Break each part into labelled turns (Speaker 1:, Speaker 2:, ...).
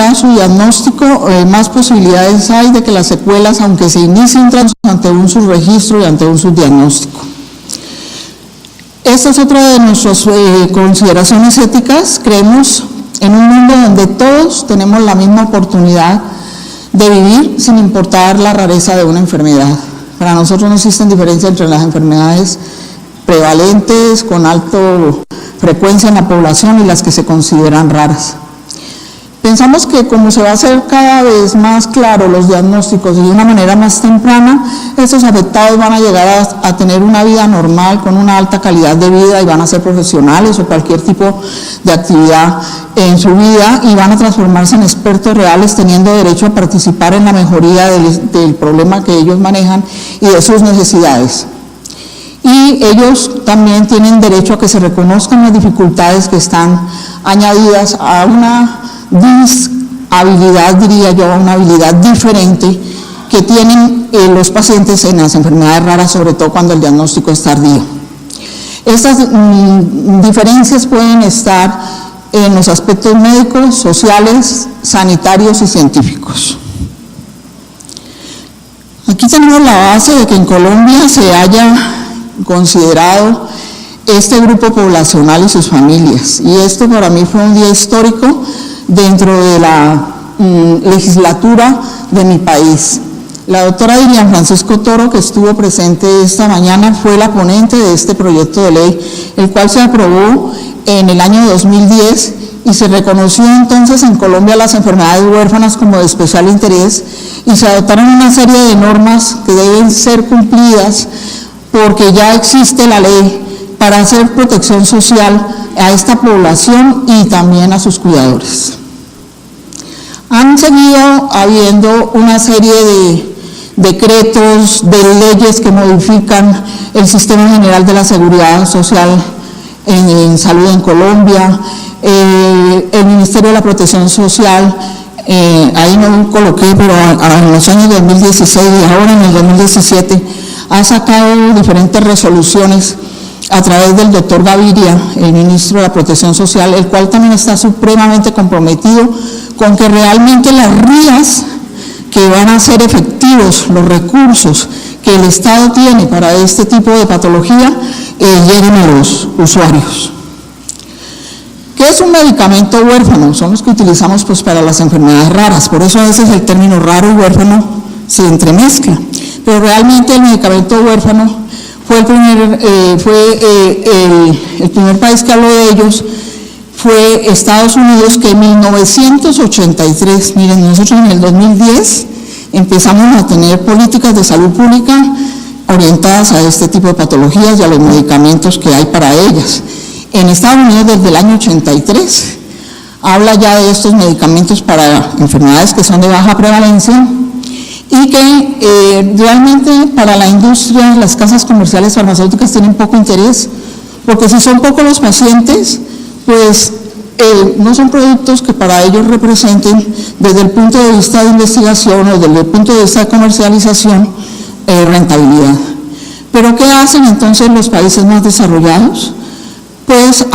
Speaker 1: llegado a su diagnóstico, más posibilidades hay de que las secuelas, aunque se inicien ante un subregistro y ante un subdiagnóstico. Esta es otra de nuestras consideraciones éticas. Creemos en un mundo donde todos tenemos la misma oportunidad de vivir sin importar la rareza de una enfermedad. Para nosotros no existen diferencias entre las enfermedades prevalentes, con alta frecuencia en la población, y las que se consideran raras. Pensamos que como se va a hacer cada vez más claro los diagnósticos y de una manera más temprana, estos afectados van a llegar a tener una vida normal, con una alta calidad de vida, y van a ser profesionales o cualquier tipo de actividad en su vida, y van a transformarse en expertos reales, teniendo derecho a participar en la mejoría del problema que ellos manejan y de sus necesidades. Y ellos también tienen derecho a que se reconozcan las dificultades que están añadidas a una dishabilidad, diría yo, una habilidad diferente que tienen los pacientes en las enfermedades raras, sobre todo cuando el diagnóstico es tardío. Estas diferencias pueden estar en los aspectos médicos, sociales, sanitarios y científicos. Aquí tenemos la base de que en Colombia se haya considerado este grupo poblacional y sus familias, y esto para mí fue un día histórico dentro de la legislatura de mi país. La doctora Dilian Francisco Toro, que estuvo presente esta mañana, fue la ponente de este proyecto de ley, el cual se aprobó en el año 2010 y se reconoció entonces en Colombia las enfermedades huérfanas como de especial interés, y se adoptaron una serie de normas que deben ser cumplidas porque ya existe la ley para hacer protección social a esta población y también a sus cuidadores. Han seguido habiendo una serie de decretos, de leyes que modifican el sistema general de la seguridad social en salud en Colombia. El Ministerio de la Protección Social, ahí no coloqué, pero en los años 2016 y ahora en el 2017, ha sacado diferentes resoluciones a través del doctor Gaviria, el ministro de la Protección Social, el cual también está supremamente comprometido con que realmente las vías que van a ser efectivos, los recursos que el Estado tiene para este tipo de patología, lleguen a los usuarios. ¿Qué es un medicamento huérfano? Son los que utilizamos pues para las enfermedades raras, por eso a veces el término raro y huérfano se entremezcla, pero realmente el medicamento huérfano fue el primer país que habló de ellos, fue Estados Unidos, que en 1983, miren, nosotros en el 2010 empezamos a tener políticas de salud pública orientadas a este tipo de patologías y a los medicamentos que hay para ellas. En Estados Unidos desde el año 83 habla ya de estos medicamentos para enfermedades que son de baja prevalencia, y que realmente para la industria, las casas comerciales farmacéuticas tienen poco interés, porque si son pocos los pacientes, pues no son productos que para ellos representen desde el punto de vista de investigación o desde el punto de vista de comercialización rentabilidad. Pero ¿qué hacen entonces los países más desarrollados? Pues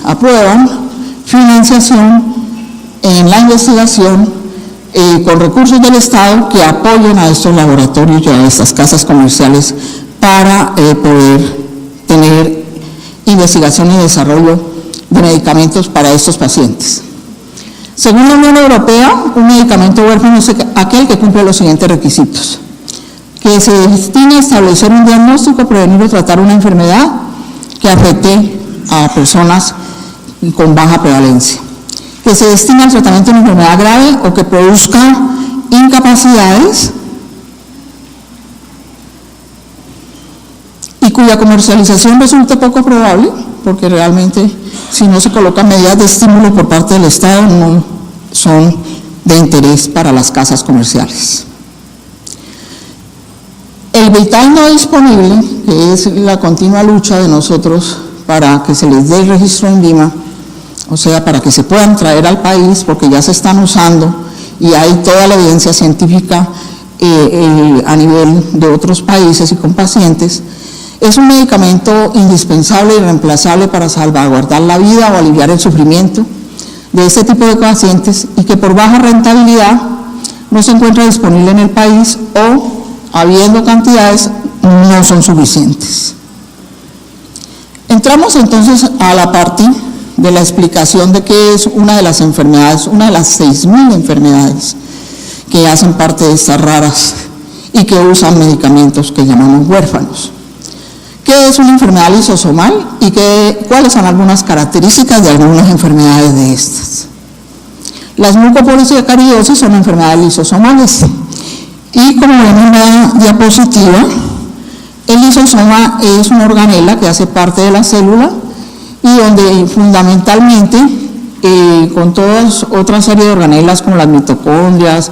Speaker 1: aprueban financiación en la investigación con recursos del Estado que apoyen a estos laboratorios y a estas casas comerciales para poder tener investigación y desarrollo de medicamentos para estos pacientes. Según la Unión Europea, un medicamento huérfano es aquel que cumple los siguientes requisitos: que se destine a establecer un diagnóstico, prevenir o tratar una enfermedad que afecte a personas con baja prevalencia, que se destine al tratamiento de una enfermedad grave o que produzca incapacidades y cuya comercialización resulte poco probable, porque realmente si no se colocan medidas de estímulo por parte del Estado no son de interés para las casas comerciales. El vital no disponible, que es la continua lucha de nosotros para que se les dé el registro en INVIMA, o sea, para que se puedan traer al país, porque ya se están usando y hay toda la evidencia científica a nivel de otros países y con pacientes. Es un medicamento indispensable y reemplazable para salvaguardar la vida o aliviar el sufrimiento, de este tipo de pacientes y que por baja rentabilidad no se encuentra disponible en el país o, habiendo cantidades, no son suficientes. Entramos entonces a la parte de la explicación de qué es una de las enfermedades, una de las 6.000 enfermedades que hacen parte de estas raras y que usan medicamentos que llamamos huérfanos. ¿Qué es una enfermedad lisosomal y cuáles son algunas características de algunas enfermedades de estas? Las mucopolisacaridosis son enfermedades lisosomales y, como ven en la diapositiva, el lisosoma es una organela que hace parte de la célula y donde fundamentalmente, con todas otra serie de organelas como las mitocondrias,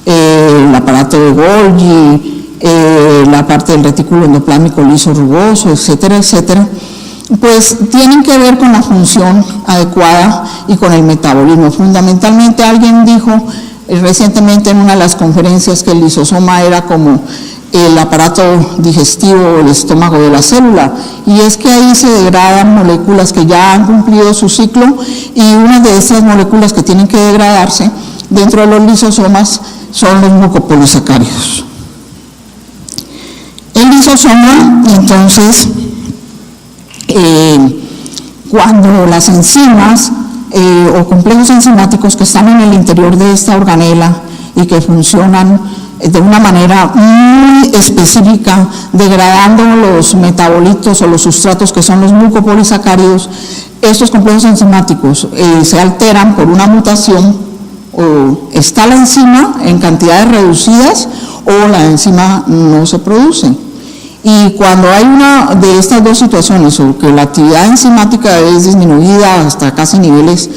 Speaker 1: el aparato de Golgi, la parte del retículo endoplámico liso rugoso, etcétera, etcétera, pues tienen que ver con la función adecuada y con el metabolismo. Fundamentalmente alguien dijo recientemente en una de las conferencias que el lisosoma era como el aparato digestivo o el estómago de la célula, y es que ahí se degradan moléculas que ya han cumplido su ciclo, y una de esas moléculas que tienen que degradarse dentro de los lisosomas son los mucopolisacáridos. El lisosoma, entonces, cuando las enzimas o complejos enzimáticos que están en el interior de esta organela y que funcionan de una manera muy específica, degradando los metabolitos o los sustratos que son los mucopolisacáridos, estos complejos enzimáticos se alteran por una mutación, o está la enzima en cantidades reducidas o la enzima no se produce. Y cuando hay una de estas dos situaciones, o que la actividad enzimática es disminuida hasta casi niveles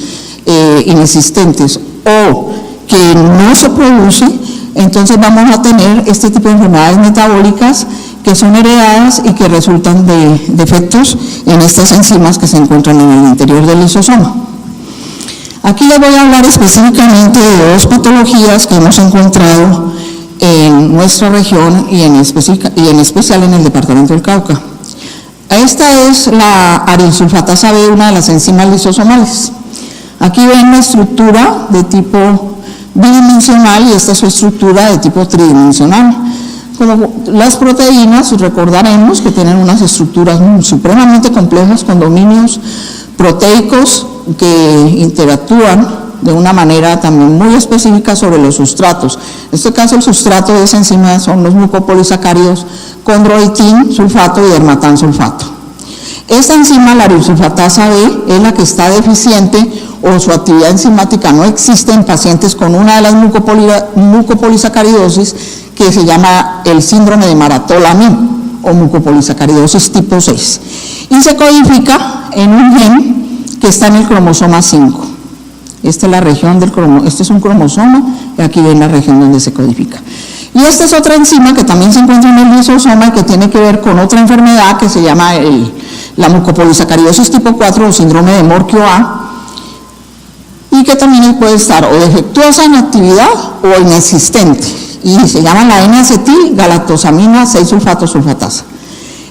Speaker 1: inexistentes, o que no se produce, entonces vamos a tener este tipo de enfermedades metabólicas que son heredadas y que resultan de defectos en estas enzimas que se encuentran en el interior del lisosoma. Aquí les voy a hablar específicamente de dos patologías que hemos encontrado en nuestra región y en especial en el departamento del Cauca. Esta es la arilsulfatasa B, una de las enzimas lisosomales. Aquí ven la estructura de tipo bidimensional y esta es su estructura de tipo tridimensional. Como las proteínas, recordaremos que tienen unas estructuras supremamente complejas con dominios proteicos que interactúan de una manera también muy específica sobre los sustratos. En este caso el sustrato de esa enzima son los mucopolisacáridos condroitin sulfato y dermatan sulfato. Esta enzima, la arilsulfatasa B, es la que está deficiente o su actividad enzimática no existe en pacientes con una de las mucopolisacaridosis que se llama el síndrome de Maratón-Lamine o mucopolisacaridosis tipo 6 y se codifica en un gen que está en el cromosoma 5. Esta es la región del cromosoma, este es un cromosoma y aquí ven la región donde se codifica. Y esta es otra enzima que también se encuentra en el lisosoma y que tiene que ver con otra enfermedad que se llama la mucopolisacaridosis tipo 4 o síndrome de Morquio-A, y que también puede estar o defectuosa en actividad o inexistente, y se llama la N-acetil-galactosamina 6-sulfato-sulfatasa.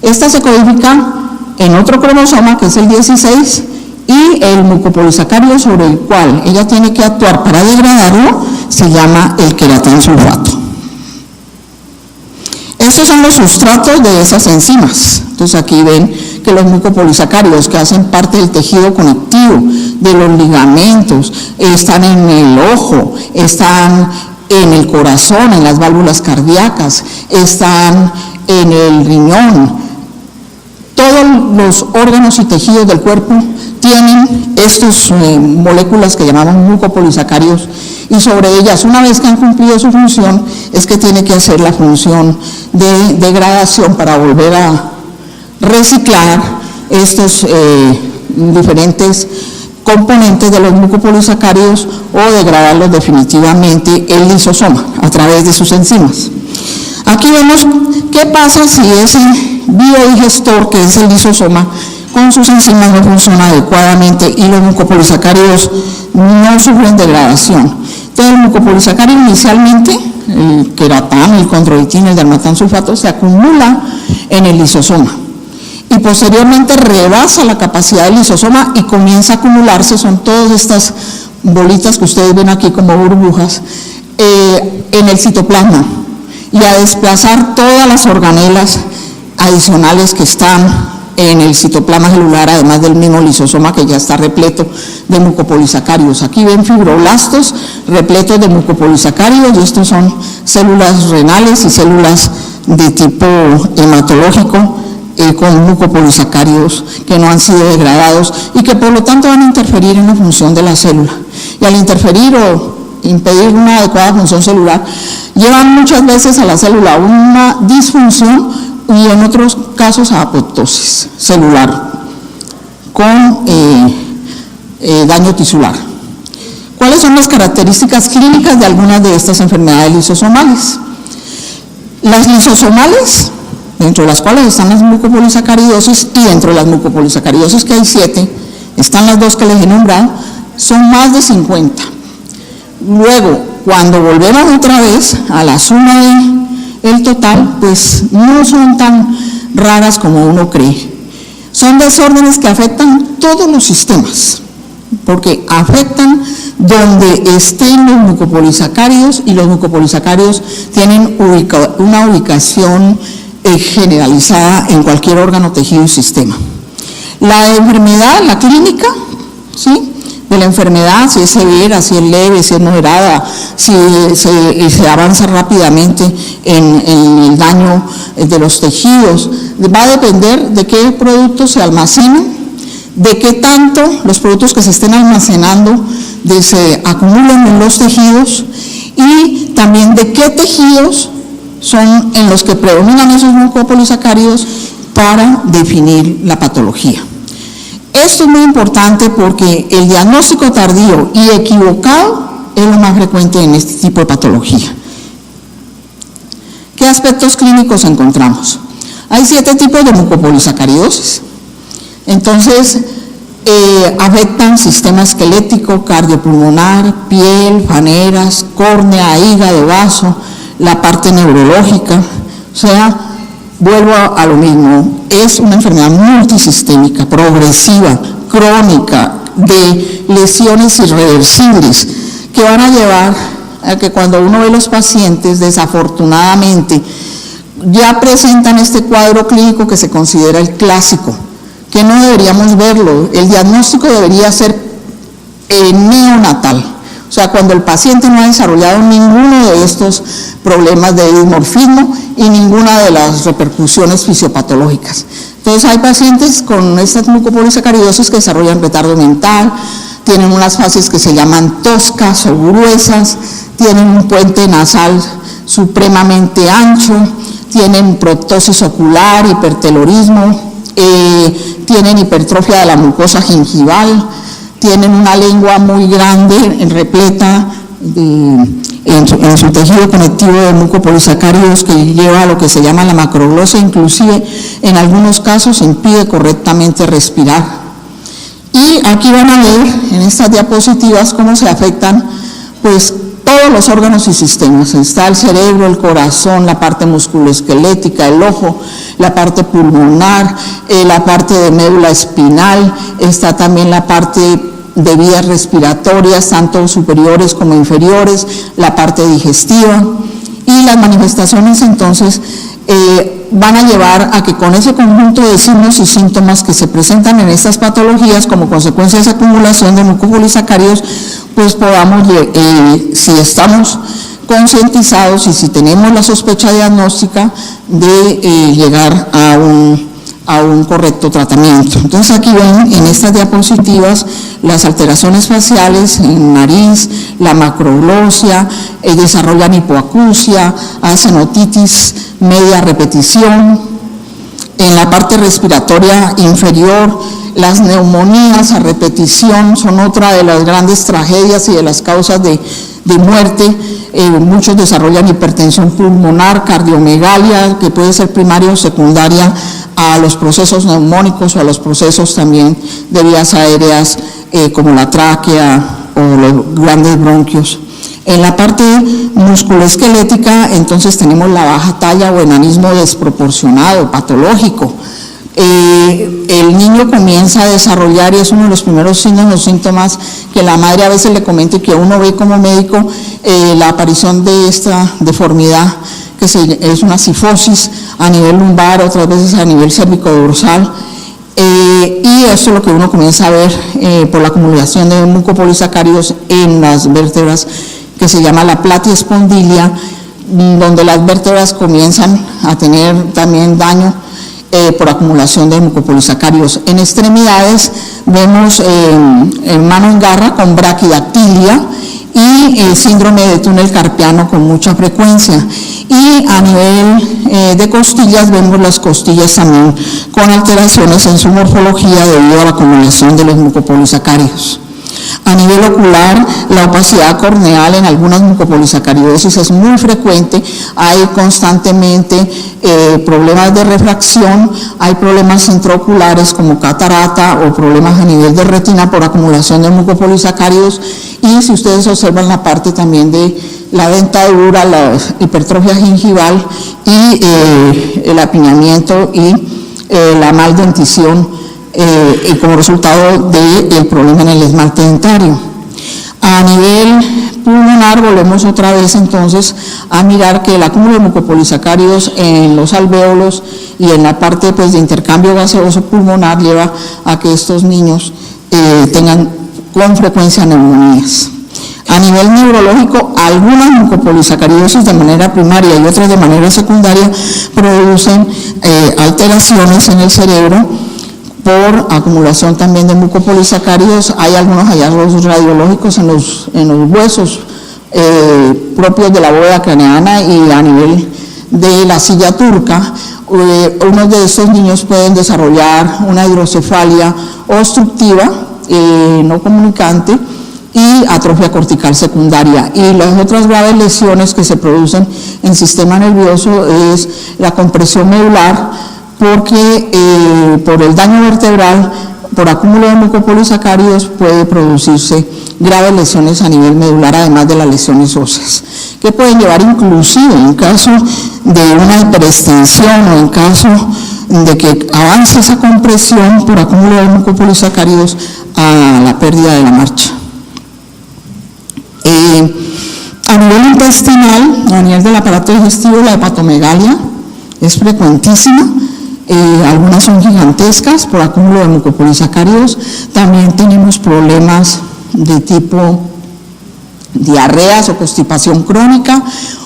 Speaker 1: Esta se codifica en otro cromosoma que es el 16, y el mucopolisacárido sobre el cual ella tiene que actuar para degradarlo se llama el queratán sulfato. Estos son los sustratos de esas enzimas. Entonces aquí ven que los mucopolisacáridos que hacen parte del tejido conectivo, de los ligamentos, están en el ojo, están en el corazón, en las válvulas cardíacas, están en el riñón. Todos los órganos y tejidos del cuerpo tienen estas moléculas que llamamos mucopolisacáridos, y sobre ellas, una vez que han cumplido su función, es que tiene que hacer la función de degradación para volver a reciclar estos diferentes componentes de los mucopolisacáridos o degradarlos definitivamente el lisosoma a través de sus enzimas. Aquí vemos qué pasa si ese biodigestor, que es el lisosoma, con sus enzimas no funciona adecuadamente y los mucopolisacáridos no sufren degradación. Entonces el mucopolisacárido inicialmente, el queratán, el condroitin, el dermatan sulfato, se acumula en el lisosoma y posteriormente rebasa la capacidad del lisosoma y comienza a acumularse, son todas estas bolitas que ustedes ven aquí como burbujas, en el citoplasma y a desplazar todas las organelas adicionales que están en el citoplasma celular, además del mismo lisosoma que ya está repleto de mucopolisacáridos. Aquí ven fibroblastos repletos de mucopolisacáridos, y estos son células renales y células de tipo hematológico con mucopolisacáridos que no han sido degradados y que por lo tanto van a interferir en la función de la célula. Y al interferir o impedir una adecuada función celular, llevan muchas veces a la célula a una disfunción y en otros casos a apoptosis celular con daño tisular. ¿Cuáles son las características clínicas de algunas de estas enfermedades lisosomales? Las lisosomales, dentro de las cuales están las mucopolisacaridosis, y dentro de las mucopolisacaridosis, que hay 7, están las 2 que les he nombrado, son más de 50. Luego, cuando volvemos otra vez a la suma del total, pues no son tan raras como uno cree. Son desórdenes que afectan todos los sistemas, porque afectan donde estén los mucopolisacáridos, y los mucopolisacáridos tienen una ubicación generalizada en cualquier órgano, tejido y sistema. La enfermedad, la clínica, ¿sí?, de la enfermedad, si es severa, si es leve, si es moderada, si se avanza rápidamente en el daño de los tejidos, va a depender de qué productos se almacenan, de qué tanto los productos que se estén almacenando se acumulan en los tejidos, y también de qué tejidos son en los que predominan esos mucopolisacáridos para definir la patología. Esto es muy importante porque el diagnóstico tardío y equivocado es lo más frecuente en este tipo de patología. ¿Qué aspectos clínicos encontramos? Hay 7 tipos de mucopolisacaridosis. Entonces, afectan sistema esquelético, cardiopulmonar, piel, faneras, córnea, hígado, vaso, la parte neurológica. O sea, vuelvo a lo mismo, es una enfermedad multisistémica, progresiva, crónica, de lesiones irreversibles, que van a llevar a que cuando uno ve los pacientes, desafortunadamente, ya presentan este cuadro clínico que se considera el clásico, que no deberíamos verlo. El diagnóstico debería ser neonatal. O sea, cuando el paciente no ha desarrollado ninguno de estos problemas de dismorfismo y ninguna de las repercusiones fisiopatológicas. Entonces hay pacientes con estas mucopolisacaridosis que desarrollan retardo mental, tienen unas fases que se llaman toscas o gruesas, tienen un puente nasal supremamente ancho, tienen proptosis ocular, hipertelorismo, tienen hipertrofia de la mucosa gingival, tienen una lengua muy grande, repleta en su tejido conectivo de mucopolisacáridos, que lleva a lo que se llama la macroglosia, inclusive en algunos casos impide correctamente respirar. Y aquí van a ver en estas diapositivas cómo se afectan pues todos los órganos y sistemas. Está el cerebro, el corazón, la parte musculoesquelética, el ojo, la parte pulmonar, la parte de médula espinal, está también la parte de vías respiratorias, tanto superiores como inferiores, la parte digestiva, y las manifestaciones entonces van a llevar a que con ese conjunto de signos y síntomas que se presentan en estas patologías como consecuencia de esa acumulación de mucopolisacáridos, pues podamos, si estamos concientizados y si tenemos la sospecha diagnóstica, de llegar a un correcto tratamiento. Entonces aquí ven en estas diapositivas las alteraciones faciales en nariz, la macroglosia, desarrollan hipoacusia, hacen otitis media repetición. En la parte respiratoria inferior, las neumonías a repetición son otra de las grandes tragedias y de las causas de muerte. Muchos desarrollan hipertensión pulmonar, cardiomegalia, que puede ser primaria o secundaria a los procesos neumónicos o a los procesos también de vías aéreas como la tráquea o los grandes bronquios. En la parte musculoesquelética, entonces tenemos la baja talla o enanismo desproporcionado, patológico, El niño comienza a desarrollar, y es uno de los primeros signos o síntomas que la madre a veces le comenta y que uno ve como médico, la aparición de esta deformidad, que es una cifosis a nivel lumbar, otras veces a nivel cérvico-dorsal, y eso es lo que uno comienza a ver por la acumulación de mucopolisacáridos en las vértebras, que se llama la platiespondilia, donde las vértebras comienzan a tener también daño por acumulación de mucopolisacáridos. En extremidades vemos mano en garra con braquidactilia y síndrome de túnel carpiano con mucha frecuencia. Y a nivel de costillas vemos las costillas también con alteraciones en su morfología debido a la acumulación de los mucopolisacáridos. A nivel ocular, la opacidad corneal en algunas mucopolisacaridosis es muy frecuente, hay constantemente problemas de refracción, hay problemas intraoculares como catarata o problemas a nivel de retina por acumulación de mucopolisacáridos, y si ustedes observan la parte también de la dentadura, la hipertrofia gingival y el apiñamiento y la maldentición, como resultado del problema en el esmalte dentario. A nivel pulmonar volvemos otra vez entonces a mirar que el acúmulo de mucopolisacáridos en los alvéolos y en la parte pues, de intercambio gaseoso pulmonar lleva a que estos niños tengan con frecuencia neumonías. A nivel neurológico, algunas mucopolisacaridosis de manera primaria y otras de manera secundaria producen alteraciones en el cerebro por acumulación también de mucopolisacáridos. Hay algunos hallazgos radiológicos en los huesos propios de la bóveda craneana y a nivel de la silla turca. Unos de estos niños pueden desarrollar una hidrocefalia obstructiva, no comunicante, y atrofia cortical secundaria. Y las otras graves lesiones que se producen en el sistema nervioso es la compresión medular, porque por el daño vertebral, por acúmulo de mucopolisacáridos, puede producirse graves lesiones a nivel medular, además de las lesiones óseas, que pueden llevar inclusive, en caso de una hiperextensión o en caso de que avance esa compresión por acúmulo de mucopolisacáridos, a la pérdida de la marcha. A nivel intestinal, a nivel del aparato digestivo, la hepatomegalia es frecuentísima. Algunas son gigantescas por acúmulo de mucopolisacáridos. También tenemos problemas de tipo diarreas o constipación crónica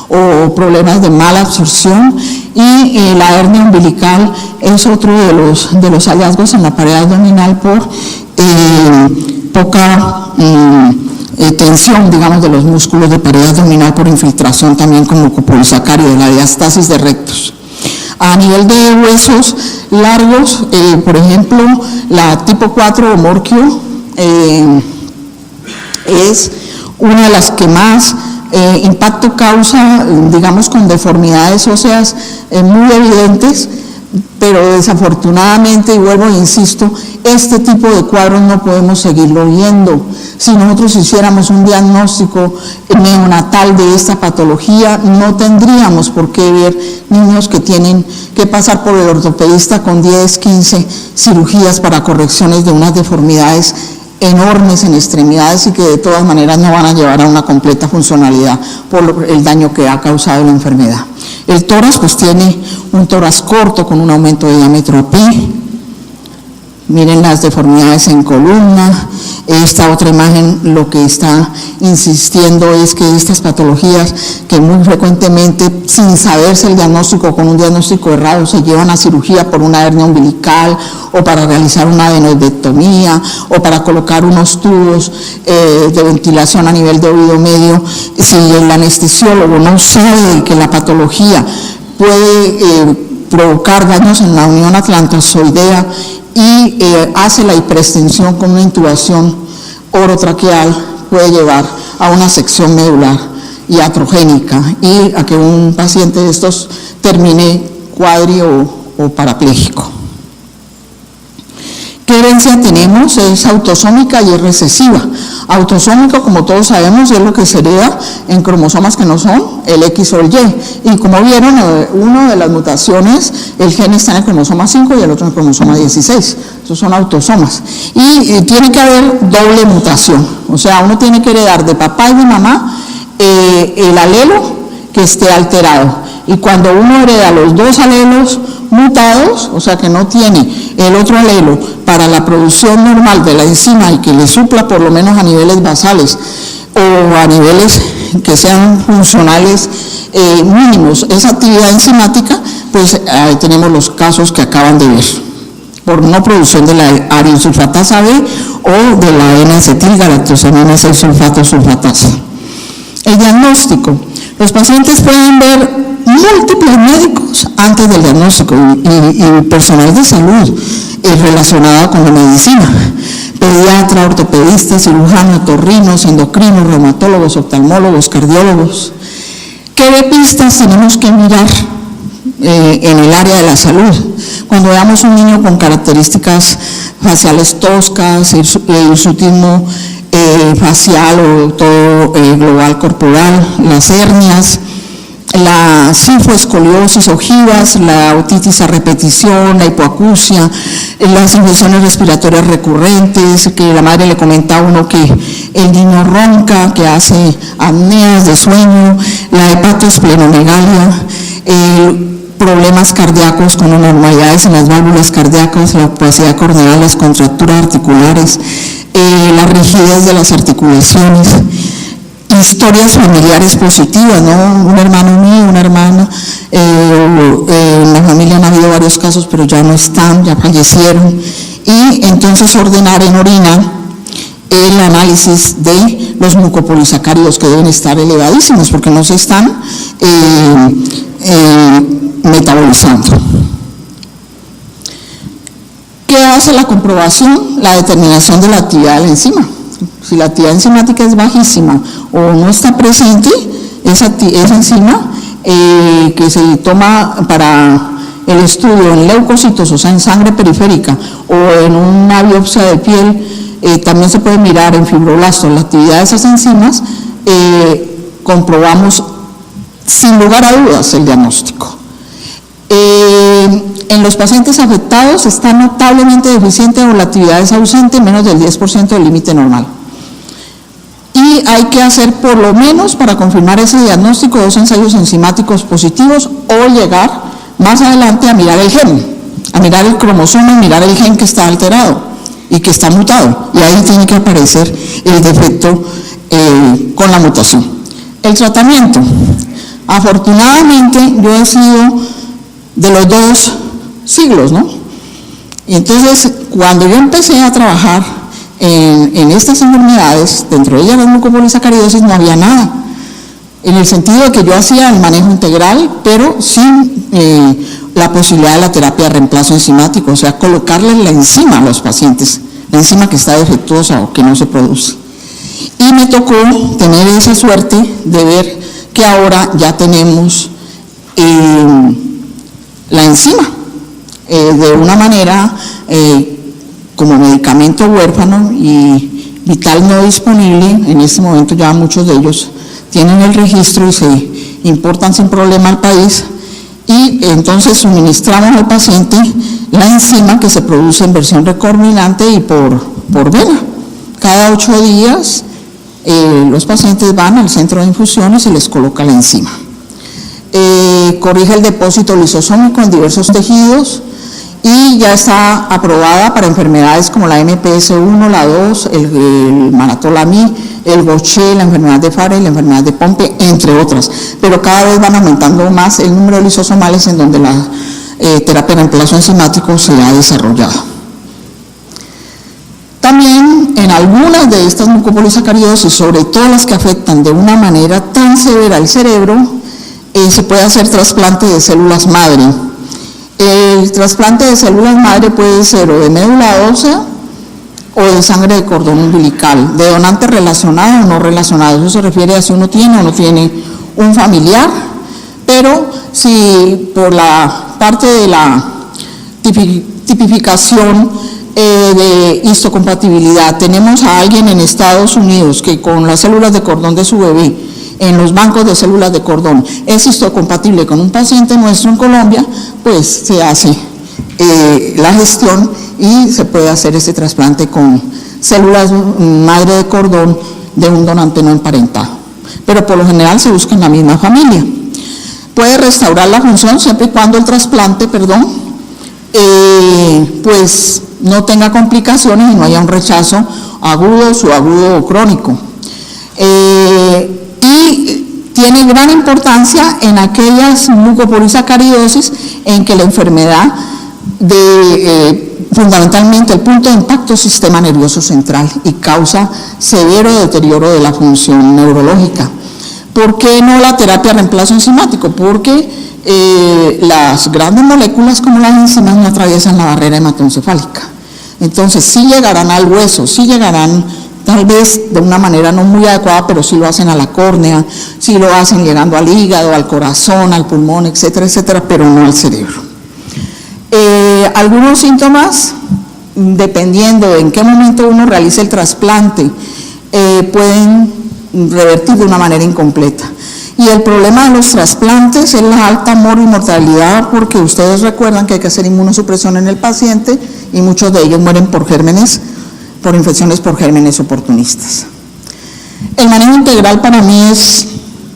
Speaker 1: o problemas de mala absorción, y la hernia umbilical es otro de los hallazgos en la pared abdominal por poca tensión, digamos, de los músculos de pared abdominal por infiltración también con mucopolisacáridos, la diastasis de rectos. A nivel de huesos largos, por ejemplo, la tipo 4 o morquio es una de las que más impacto causa, digamos, con deformidades óseas muy evidentes, pero desafortunadamente, y vuelvo e insisto, este tipo de cuadros no podemos seguirlo viendo. Si nosotros hiciéramos un diagnóstico neonatal de esta patología, no tendríamos por qué ver niños que tienen que pasar por el ortopedista con 10, 15 cirugías para correcciones de unas deformidades enormes en extremidades y que de todas maneras no van a llevar a una completa funcionalidad por el daño que ha causado la enfermedad. El tórax pues tiene un tórax corto con un aumento de diámetro P. Miren las deformidades en columna. Esta otra imagen lo que está insistiendo es que estas patologías que muy frecuentemente, sin saberse el diagnóstico, con un diagnóstico errado, se llevan a cirugía por una hernia umbilical o para realizar una adenodectomía o para colocar unos tubos de ventilación a nivel de oído medio. Si el anestesiólogo no sabe que la patología puede provocar daños en la unión atlantozoidea y hace la hiperextensión con una intubación orotraqueal, puede llevar a una sección medular iatrogénica y a que un paciente de estos termine cuadri o parapléjico. ¿Qué herencia tenemos? Es autosómica y es recesiva. Autosómico, como todos sabemos, es lo que se hereda en cromosomas que no son el X o el Y. Y como vieron, una de las mutaciones, el gen está en el cromosoma 5 y el otro en el cromosoma 16. Esos son autosomas. Y tiene que haber doble mutación. O sea, uno tiene que heredar de papá y de mamá el alelo que esté alterado. Y cuando uno hereda los dos alelos mutados, o sea que no tiene el otro alelo para la producción normal de la enzima y que le supla por lo menos a niveles basales o a niveles que sean funcionales mínimos esa actividad enzimática, pues tenemos los casos que acaban de ver, por no producción de la arinsulfatasa B o de la N-acetilgalactosamina 6-sulfato sulfatasa. El diagnóstico. Los pacientes pueden ver múltiples médicos antes del diagnóstico y personal de salud relacionado con la medicina. Pediatra, ortopedista, cirujano, otorrinos, endocrinos, reumatólogos, oftalmólogos, cardiólogos. ¿Qué pistas tenemos que mirar en el área de la salud? Cuando veamos un niño con características faciales toscas, hirsutismo facial o todo global corporal, las hernias, la cifoescoliosis, ojivas, la otitis a repetición, la hipoacusia, las infecciones respiratorias recurrentes, que la madre le comenta a uno que el niño ronca, que hace apneas de sueño, la hepatoesplenomegalia, problemas cardíacos con anormalidades en las válvulas cardíacas, la opacidad corneal, las contracturas articulares, la rigidez de las articulaciones, historias familiares positivas, ¿no? Un hermano mío, una hermana, en la familia han habido varios casos, pero ya no están, ya fallecieron, y entonces ordenar en orina el análisis de los mucopolisacáridos que deben estar elevadísimos porque no se están metabolizando. ¿Qué hace la comprobación? La determinación de la actividad de la enzima. Si la actividad enzimática es bajísima o no está presente, esa enzima que se toma para el estudio en leucocitos, o sea, en sangre periférica, o en una biopsia de piel, también se puede mirar en fibroblastos la actividad de esas enzimas, comprobamos sin lugar a dudas el diagnóstico. En los pacientes afectados está notablemente deficiente o la actividad es ausente, menos del 10% del límite normal. Y hay que hacer por lo menos para confirmar ese diagnóstico 2 ensayos enzimáticos positivos o llegar más adelante a mirar el gen, a mirar el cromosoma, mirar el gen que está alterado y que está mutado. Y ahí tiene que aparecer el defecto con la mutación. El tratamiento. Afortunadamente yo he sido de los dos siglos, ¿no? Y entonces cuando yo empecé a trabajar en estas enfermedades, dentro de ellas la mucopolisacaridosis, no había nada, en el sentido de que yo hacía el manejo integral, pero sin la posibilidad de la terapia de reemplazo enzimático, o sea, colocarle la enzima a los pacientes, la enzima que está defectuosa o que no se produce. Y me tocó tener esa suerte de ver que ahora ya tenemos la enzima de una manera como medicamento huérfano y vital no disponible. En este momento ya muchos de ellos tienen el registro y se importan sin problema al país, y entonces suministramos al paciente la enzima que se produce en versión recombinante y por vena. Cada 8 días los pacientes van al centro de infusión y se les coloca la enzima. Corrige el depósito lisosómico en diversos tejidos y ya está aprobada para enfermedades como la MPS1, la 2, el Mantoux-Lamy, el Gaucher, la enfermedad de Farey, la enfermedad de Pompe, entre otras. Pero cada vez van aumentando más el número de lisosomales en donde la terapia de reemplazo enzimático se ha desarrollado. También en algunas de estas mucopolisacaridosis, sobre todo las que afectan de una manera tan severa el cerebro, se puede hacer trasplante de células madre. El trasplante de células madre puede ser o de médula ósea o de sangre de cordón umbilical, de donante relacionado o no relacionado. Eso se refiere a si uno tiene o no tiene un familiar, pero si por la parte de la tipificación de histocompatibilidad. Tenemos a alguien en Estados Unidos que con las células de cordón de su bebé, en los bancos de células de cordón, es histocompatible con un paciente nuestro en Colombia, pues se hace la gestión y se puede hacer ese trasplante con células madre de cordón de un donante no emparentado. Pero por lo general se busca en la misma familia. Puede restaurar la función siempre y cuando el trasplante, pues no tenga complicaciones y no haya un rechazo agudo, subagudo o crónico. Y tiene gran importancia en aquellas mucopolisacaridosis en que la enfermedad fundamentalmente el punto de impacto es sistema nervioso central y causa severo deterioro de la función neurológica. ¿Por qué no la terapia de reemplazo enzimático? Porque las grandes moléculas como las enzimas no atraviesan la barrera hematoencefálica. Entonces sí llegarán al hueso, sí llegarán tal vez de una manera no muy adecuada, pero sí lo hacen a la córnea, sí lo hacen llegando al hígado, al corazón, al pulmón, etcétera, etcétera, pero no al cerebro. Algunos síntomas, dependiendo de en qué momento uno realice el trasplante, pueden revertir de una manera incompleta. Y el problema de los trasplantes es la alta mortalidad, porque ustedes recuerdan que hay que hacer inmunosupresión en el paciente y muchos de ellos mueren por gérmenes, por infecciones por gérmenes oportunistas. El manejo integral para mí es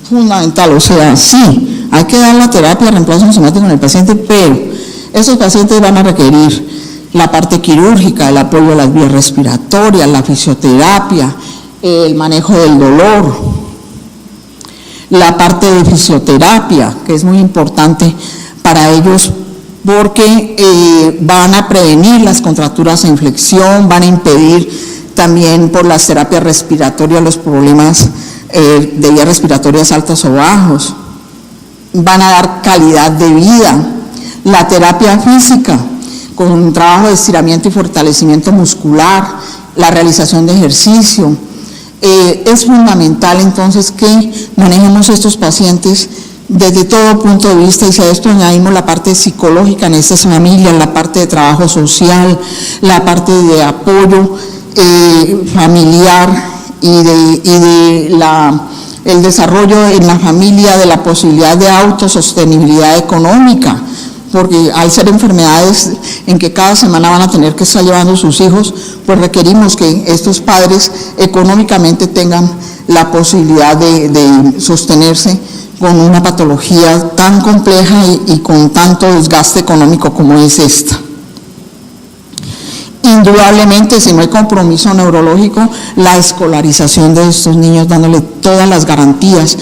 Speaker 1: fundamental, o sea, sí, hay que dar la terapia de reemplazo enzimático en el paciente, pero esos pacientes van a requerir la parte quirúrgica, el apoyo a las vías respiratorias, la fisioterapia, el manejo del dolor, la parte de fisioterapia, que es muy importante para ellos porque van a prevenir las contracturas e inflexión, van a impedir también por las terapias respiratorias los problemas de vías respiratorias altos o bajos, van a dar calidad de vida. La terapia física, con un trabajo de estiramiento y fortalecimiento muscular, la realización de ejercicio. Es fundamental entonces que manejemos estos pacientes desde todo punto de vista, y si a esto añadimos la parte psicológica en estas familias, la parte de trabajo social, la parte de apoyo familiar y el desarrollo en la familia de la posibilidad de autosostenibilidad económica, porque al ser enfermedades en que cada semana van a tener que estar llevando sus hijos, pues requerimos que estos padres económicamente tengan la posibilidad de sostenerse con una patología tan compleja y con tanto desgaste económico como es esta. Indudablemente, si no hay compromiso neurológico, la escolarización de estos niños, dándole todas las garantías.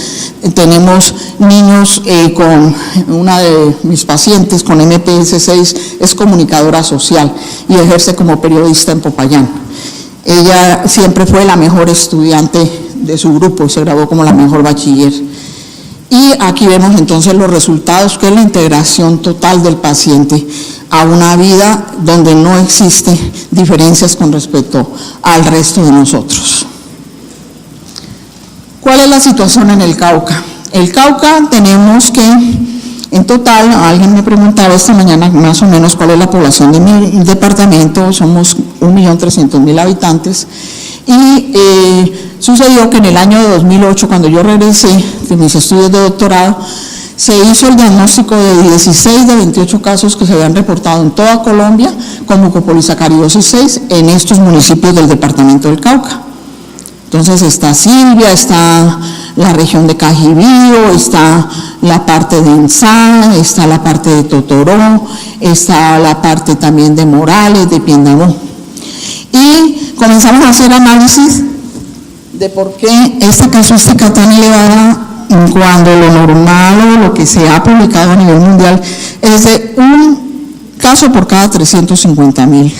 Speaker 1: Tenemos niños con una de mis pacientes con MPS6, es comunicadora social y ejerce como periodista en Popayán. Ella siempre fue la mejor estudiante de su grupo y se graduó como la mejor bachiller. Y aquí vemos entonces los resultados, que es la integración total del paciente a una vida donde no existen diferencias con respecto al resto de nosotros. ¿Cuál es la situación en el Cauca? El Cauca tenemos que, en total, alguien me preguntaba esta mañana más o menos cuál es la población de mi departamento, somos 1.300.000 habitantes, y sucedió que en el año 2008, cuando yo regresé de mis estudios de doctorado, se hizo el diagnóstico de 16 de 28 casos que se habían reportado en toda Colombia con mucopolisacaridosis 6 en estos municipios del departamento del Cauca. Entonces está Silvia, está la región de Cajibío, está la parte de Ensá, está la parte de Totoró, está la parte también de Morales, de Piendamó. Y comenzamos a hacer análisis de por qué esta casuística tan elevada, cuando lo normal o lo que se ha publicado a nivel mundial es de un caso por cada 350.000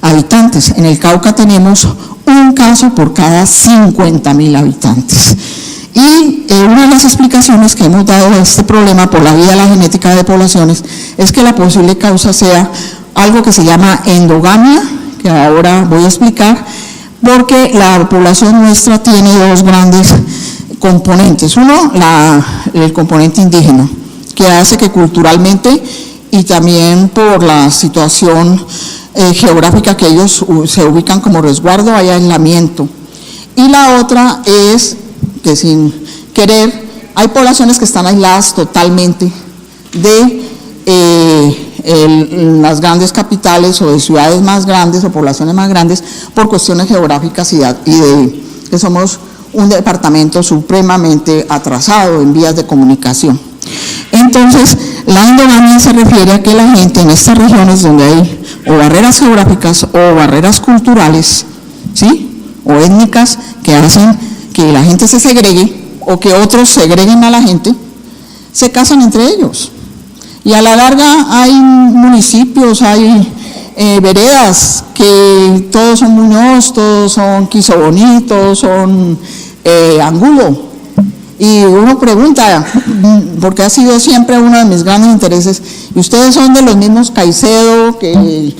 Speaker 1: habitantes. En el Cauca tenemos un caso por cada 50.000 habitantes. Y una de las explicaciones que hemos dado a este problema por la vía de la genética de poblaciones es que la posible causa sea algo que se llama endogamia, que ahora voy a explicar, porque la población nuestra tiene dos grandes componentes. Uno, el componente indígena, que hace que culturalmente y también por la situación geográfica que ellos se ubican como resguardo, hay aislamiento. Y la otra es que sin querer hay poblaciones que están aisladas totalmente de las grandes capitales o de ciudades más grandes o poblaciones más grandes por cuestiones geográficas y de que somos un departamento supremamente atrasado en vías de comunicación. Entonces, la endogamia se refiere a que la gente en estas regiones donde hay o barreras geográficas o barreras culturales, ¿sí?, o étnicas que hacen que la gente se segregue o que otros segreguen a la gente, se casan entre ellos. Y a la larga hay municipios, hay veredas que todos son Muñoz, todos son Quisobonito, son Angulo. Y uno pregunta, porque ha sido siempre uno de mis grandes intereses, ¿y ustedes son de los mismos Caicedo que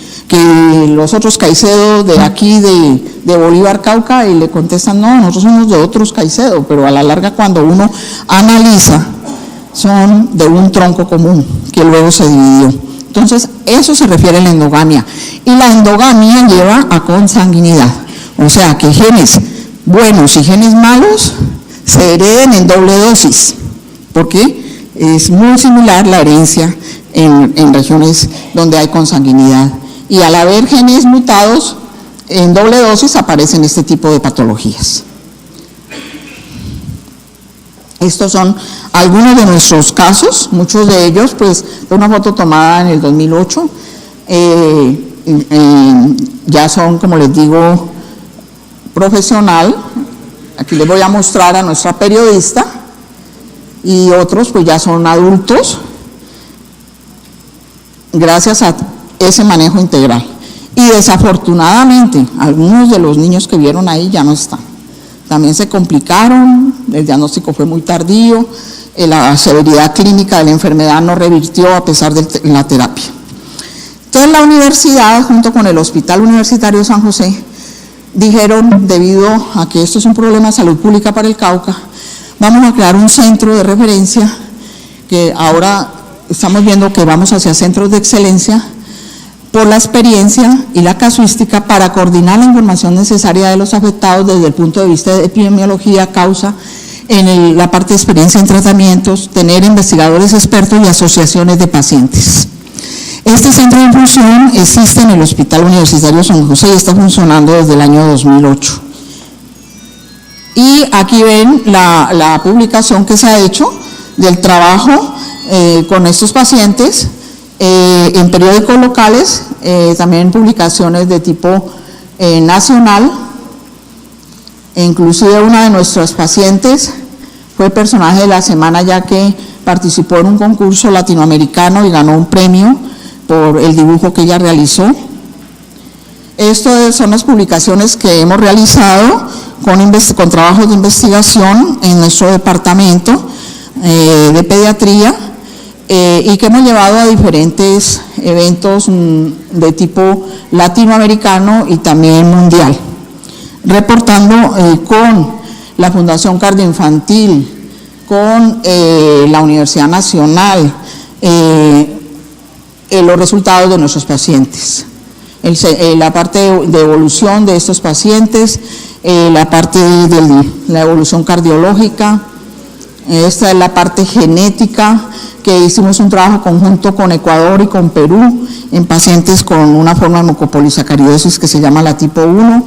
Speaker 1: los otros Caicedo de aquí, de Bolívar, Cauca? Y le contestan, no, nosotros somos de otros Caicedo, pero a la larga cuando uno analiza, son de un tronco común que luego se dividió. Entonces, eso se refiere a la endogamia. Y la endogamia lleva a consanguinidad, o sea, que genes buenos y genes malos se hereden en doble dosis, porque es muy similar la herencia en regiones donde hay consanguinidad. Y al haber genes mutados en doble dosis aparecen este tipo de patologías. Estos son algunos de nuestros casos, muchos de ellos, pues, de una foto tomada en el 2008, ya son, como les digo, profesional. Aquí les voy a mostrar a nuestra periodista, y otros pues ya son adultos, gracias a ese manejo integral. Y desafortunadamente, algunos de los niños que vieron ahí ya no están. También se complicaron, el diagnóstico fue muy tardío, la severidad clínica de la enfermedad no revirtió a pesar de la terapia. Entonces la universidad, junto con el Hospital Universitario San José, dijeron, debido a que esto es un problema de salud pública para el Cauca, vamos a crear un centro de referencia, que ahora estamos viendo que vamos hacia centros de excelencia, por la experiencia y la casuística para coordinar la información necesaria de los afectados desde el punto de vista de epidemiología, causa, en la parte de experiencia en tratamientos, tener investigadores expertos y asociaciones de pacientes. Este centro de infusión existe en el Hospital Universitario San José y está funcionando desde el año 2008. Y aquí ven la publicación que se ha hecho del trabajo con estos pacientes en periódicos locales, también publicaciones de tipo nacional. Inclusive una de nuestras pacientes fue personaje de la semana, ya que participó en un concurso latinoamericano y ganó un premio por el dibujo que ella realizó. Estas son las publicaciones que hemos realizado con trabajos de investigación en nuestro departamento de pediatría y que hemos llevado a diferentes eventos de tipo latinoamericano y también mundial, reportando con la Fundación Cardioinfantil, con la Universidad Nacional, los resultados de nuestros pacientes, la parte de evolución de estos pacientes, la parte de la evolución cardiológica, esta es la parte genética, que hicimos un trabajo conjunto con Ecuador y con Perú en pacientes con una forma de mucopolisacaridosis que se llama la tipo 1.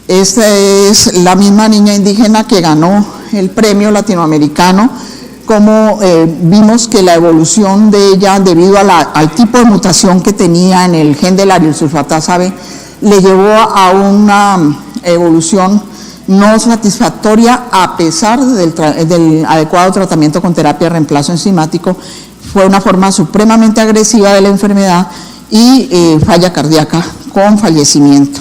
Speaker 1: Esta es la misma niña indígena que ganó el premio latinoamericano. Como vimos que la evolución de ella, debido al tipo de mutación que tenía en el gen de la ariosulfatasa B, le llevó a una evolución no satisfactoria a pesar del adecuado tratamiento con terapia de reemplazo enzimático. Fue una forma supremamente agresiva de la enfermedad y falla cardíaca con fallecimiento.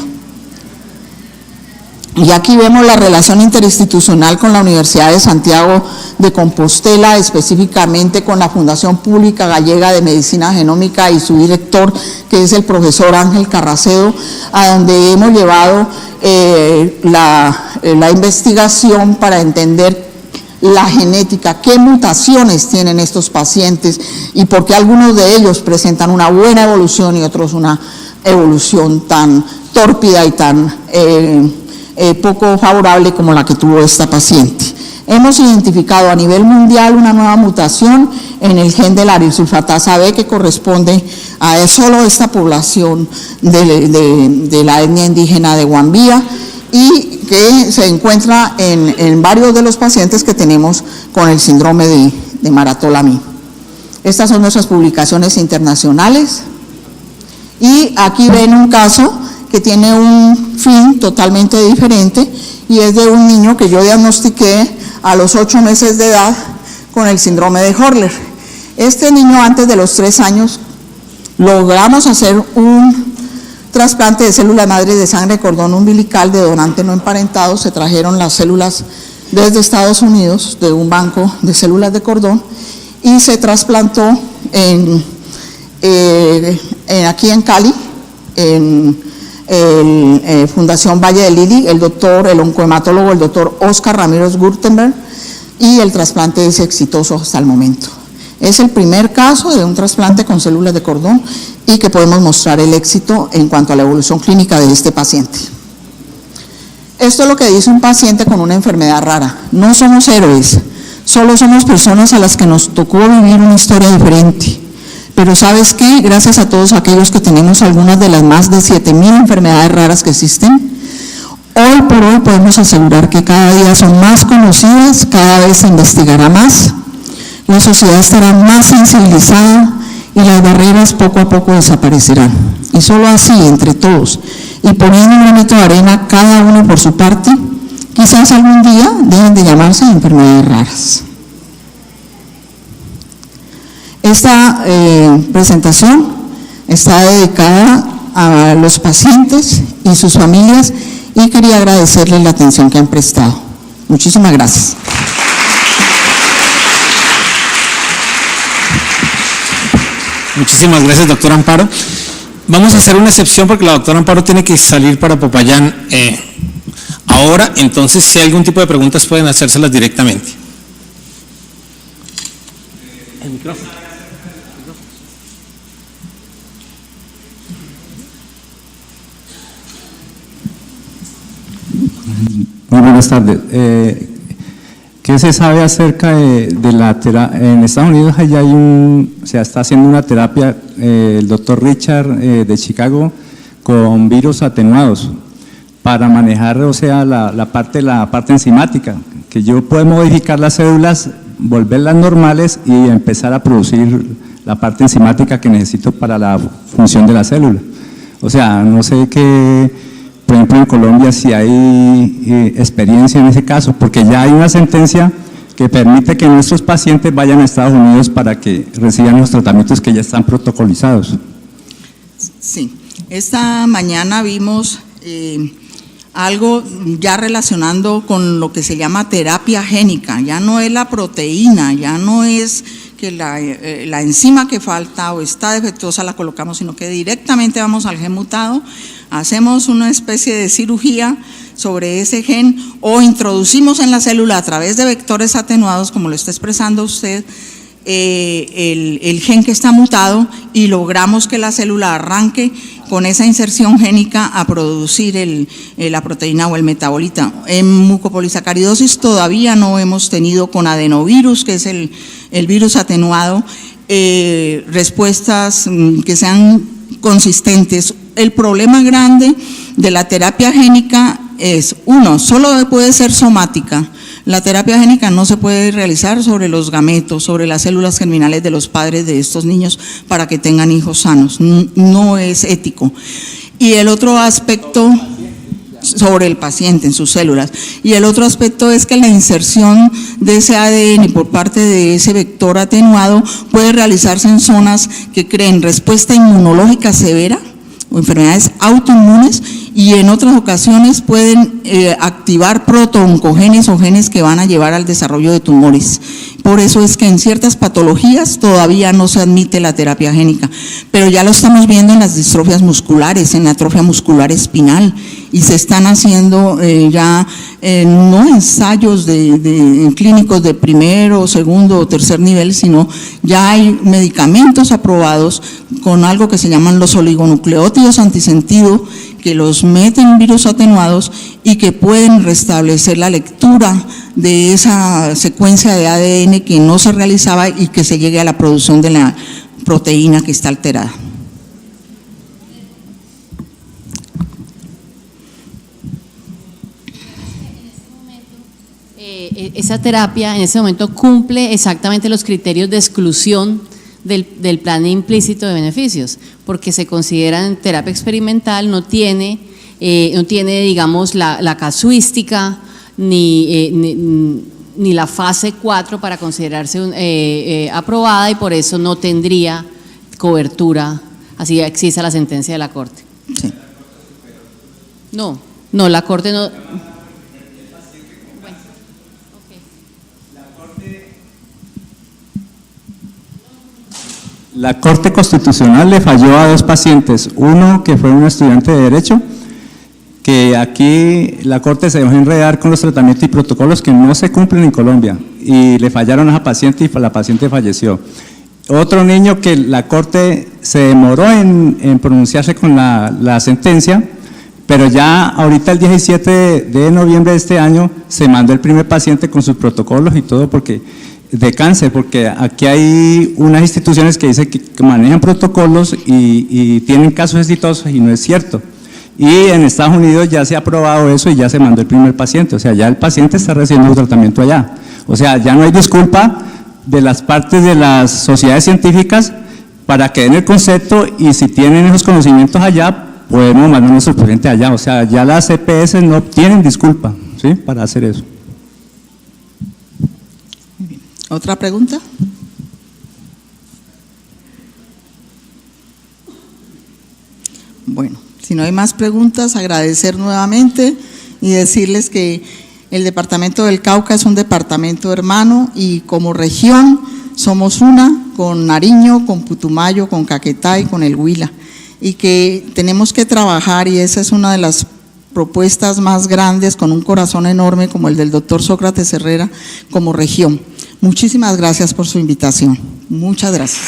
Speaker 1: Y aquí vemos la relación interinstitucional con la Universidad de Santiago de Compostela, específicamente con la Fundación Pública Gallega de Medicina Genómica y su director, que es el profesor Ángel Carracedo, a donde hemos llevado la investigación para entender la genética, qué mutaciones tienen estos pacientes y por qué algunos de ellos presentan una buena evolución y otros una evolución tan tórpida y tan poco favorable como la que tuvo esta paciente. Hemos identificado a nivel mundial una nueva mutación en el gen de la arilsulfatasa B que corresponde a solo esta población de la etnia indígena de Huambía y que se encuentra en varios de los pacientes que tenemos con el síndrome de Maratolami. Estas son nuestras publicaciones internacionales y aquí ven un caso que tiene un fin totalmente diferente y es de un niño que yo diagnostiqué a los 8 meses de edad con el síndrome de Horler. Este niño antes de los 3 años logramos hacer un trasplante de células madre de sangre de cordón umbilical de donante no emparentado. Se trajeron las células desde Estados Unidos de un banco de células de cordón y se trasplantó aquí en Cali, en Fundación Valle de Lili, el oncohematólogo, el doctor Oscar Ramírez Gurtenberg, y el trasplante es exitoso hasta el momento. Es el primer caso de un trasplante con células de cordón y que podemos mostrar el éxito en cuanto a la evolución clínica de este paciente. Esto es lo que dice un paciente con una enfermedad rara. No somos héroes, solo somos personas a las que nos tocó vivir una historia diferente. Pero ¿sabes qué? Gracias a todos aquellos que tenemos algunas de las más de 7,000 enfermedades raras que existen, hoy por hoy podemos asegurar que cada día son más conocidas, cada vez se investigará más, la sociedad estará más sensibilizada y las barreras poco a poco desaparecerán. Y solo así, entre todos, y poniendo un granito de arena cada uno por su parte, quizás algún día dejen de llamarse enfermedades raras. Esta presentación está dedicada a los pacientes y sus familias y quería agradecerles la atención que han prestado. Muchísimas gracias.
Speaker 2: Muchísimas gracias, doctora Amparo. Vamos a hacer una excepción porque la doctora Amparo tiene que salir para Popayán ahora, entonces si hay algún tipo de preguntas pueden hacérselas directamente. El micrófono.
Speaker 3: Muy buenas tardes. ¿Qué se sabe acerca de la terapia? En Estados Unidos allá se está haciendo una terapia, el doctor Richard de Chicago, con virus atenuados para manejar, o sea, la parte enzimática, que yo puedo modificar las células, volverlas normales y empezar a producir la parte enzimática que necesito para la función de la célula. O sea, no sé qué. Por ejemplo, en Colombia si hay experiencia en ese caso, porque ya hay una sentencia que permite que nuestros pacientes vayan a Estados Unidos para que reciban los tratamientos que ya están protocolizados.
Speaker 1: Sí, esta mañana vimos algo ya relacionando con lo que se llama terapia génica. Ya no es la proteína, ya no es que la enzima que falta o está defectuosa la colocamos, sino que directamente vamos al gen mutado, hacemos una especie de cirugía sobre ese gen o introducimos en la célula a través de vectores atenuados, como lo está expresando usted, el gen que está mutado y logramos que la célula arranque con esa inserción génica a producir la proteína o el metabolita. En mucopolisacaridosis todavía no hemos tenido con adenovirus, que es el virus atenuado, respuestas que sean consistentes. El problema grande de la terapia génica es, uno, solo puede ser somática. La terapia génica no se puede realizar sobre los gametos, sobre las células germinales de los padres de estos niños para que tengan hijos sanos. No es ético. Y el otro aspecto, sobre el paciente en sus células. Y el otro aspecto es que la inserción de ese ADN por parte de ese vector atenuado puede realizarse en zonas que creen respuesta inmunológica severa o enfermedades autoinmunes, y en otras ocasiones pueden activar protooncogenes o genes que van a llevar al desarrollo de tumores. Por eso es que en ciertas patologías todavía no se admite la terapia génica, pero ya lo estamos viendo en las distrofias musculares, en la atrofia muscular espinal, y se están haciendo ya no ensayos en clínicos de primero, segundo o tercer nivel, sino ya hay medicamentos aprobados con algo que se llaman los oligonucleótidos antisentido, que los meten virus atenuados y que pueden restablecer la lectura de esa secuencia de ADN que no se realizaba y que se llegue a la producción de la proteína que está alterada.
Speaker 4: Esa terapia en ese momento cumple exactamente los criterios de exclusión del plan implícito de beneficios, porque se considera en terapia experimental, no tiene digamos, la casuística ni la fase 4 para considerarse aprobada, y por eso no tendría cobertura, así exista la sentencia de la Corte.
Speaker 1: Sí.
Speaker 4: No, la Corte no.
Speaker 3: La Corte Constitucional le falló a 2 pacientes, uno que fue un estudiante de Derecho, que aquí la Corte se dejó enredar con los tratamientos y protocolos que no se cumplen en Colombia, y le fallaron a esa paciente y la paciente falleció. Otro niño que la Corte se demoró en pronunciarse con la sentencia, pero ya ahorita el 17 de noviembre de este año se mandó el primer paciente con sus protocolos y todo de cáncer, porque aquí hay unas instituciones que dicen que manejan protocolos y tienen casos exitosos, y no es cierto. Y en Estados Unidos ya se ha aprobado eso y ya se mandó el primer paciente, o sea, ya el paciente está recibiendo un tratamiento allá. O sea, ya no hay disculpa de las partes de las sociedades científicas para que den el concepto, y si tienen esos conocimientos allá, podemos mandar nuestro paciente allá. O sea, ya las EPS no tienen disculpa, ¿sí?, para hacer eso.
Speaker 1: ¿Otra pregunta? Bueno, si no hay más preguntas, agradecer nuevamente y decirles que el departamento del Cauca es un departamento hermano, y como región somos una con Nariño, con Putumayo, con Caquetá y con el Huila, y que tenemos que trabajar, y esa es una de las propuestas más grandes, con un corazón enorme como el del doctor Sócrates Herrera, como región. Muchísimas gracias por su invitación. Muchas gracias.